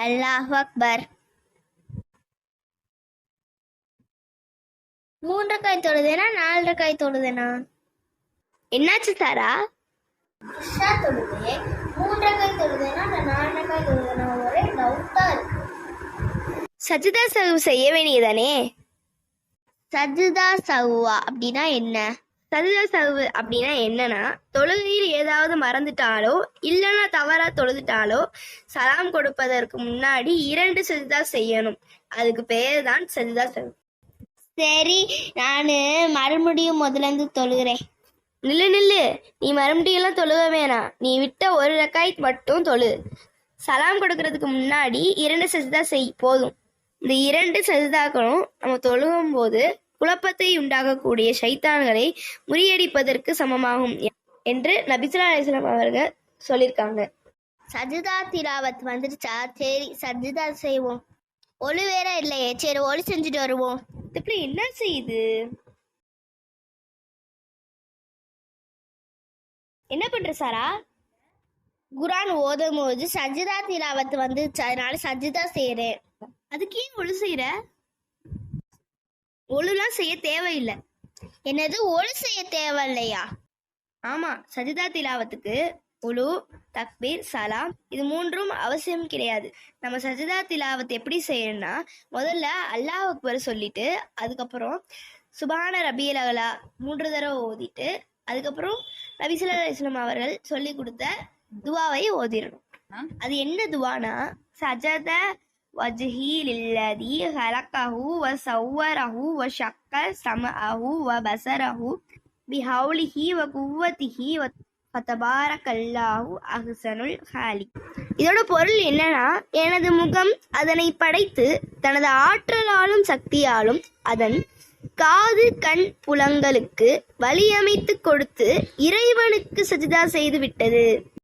அல்லாஹ் அக்பர். 3 ரக்காய் தொழுதேனா 4 ரக்காய் தொழுதேனா? என்னாச்சு சாரா? இஷா தொழுதே 3 ரக்காய் தொழுதேனா 4 ரக்காய் தொழுதேனா? ஒரே டவுட்டா இருக்கு. சஜிதா சஹு செய்ய வேண்டியதானே? சஜ்தா சஹ்வா அப்படின்னா என்ன? சஜிதா சஹு அப்படின்னா என்னன்னா, தொழுகையில் ஏதாவது மறந்துட்டாலோ இல்லைன்னா தவறா தொழுதுட்டாலோ சலாம் கொடுப்பதற்கு முன்னாடி 2 சஜிதா செய்யணும். அதுக்கு பேர் தான் சஜிதா சஹு. சரி, நான் மறுபடியும் முதல்ல இருந்து தொழுகிறேன். நில்லு, நீ மறுபடியெல்லாம் தொழுக வேணாம். நீ விட்ட 1 ரக்காய் மட்டும் தொழு. சலாம் கொடுக்கறதுக்கு முன்னாடி 2 சஜிதா செய், போதும். இந்த 2 சஜிதாக்களும் நம்ம தொழுகும் போது குழப்பத்தை உண்டாகக்கூடிய ஷைத்தான்களை முறியடிப்பதற்கு சமமாகும் என்று நபி ஸல்லல்லாஹு அலைஹி வஸல்லம் அவர்கள் சொல்லியிருக்காங்க. சஜிதா திலாவத் வந்துருச்சா? சரி, சஜிதா செய்வோம். ஒளி வேற இல்லையே, சரி ஒளி செஞ்சுட்டு வருவோம். இப்படி என்ன செய்யுது? என்ன பண்ற சாரா? குரான் ஓதும் போது சஜிதா திலாவத் வந்துருச்சு, அதனால சஜிதா செய்யறேன். அதுக்கு ஏன் ஒழு செய்யற? ஒழுலாம் செய்ய தேவையில்லை. என்னது, ஒளி செய்ய தேவையில்லையா? ஆமா, சஜிதா திலாவத்துக்கு உலு, தக்பீர், சலாம் இது 3ம் அவசியம் கிடையாது. நம்ம சஜிதா திலாவத் எப்படி செய்யணும்னா, முதல்ல அல்லாஹ் அக்பர் சொல்லிட்டு அதுக்கப்புறம் சுபான ரபியல் அலா 3 தடவை ஓதிட்டு அதுக்கப்புறம் நபி ஸல்லல்லாஹு அலைஹி வஸல்லம் அவர்கள் சொல்லி கொடுத்த துவாவை ஓதிடணும். அது என்ன துவானா, சஜத வஜ்ஹி லில்லதி ஹலகஹு வ ஸவ்வரஹு வ ஷக்க ஸமஅஹு வ பஸரஹு பிஹவுலிஹி வ குவ்வதிஹி வ ஃபதபாரக்கல்லாஹு அஹ்ஸனுல் ஹாலிக். இதோட பொருள் என்னன்னா, எனது முகம் அதனை படைத்து தனது ஆற்றலாலும் சக்தியாலும் அதன் காது கண் புலங்களுக்கு வழியமைத்து கொடுத்து இறைவனுக்கு சஜிதா செய்து விட்டது.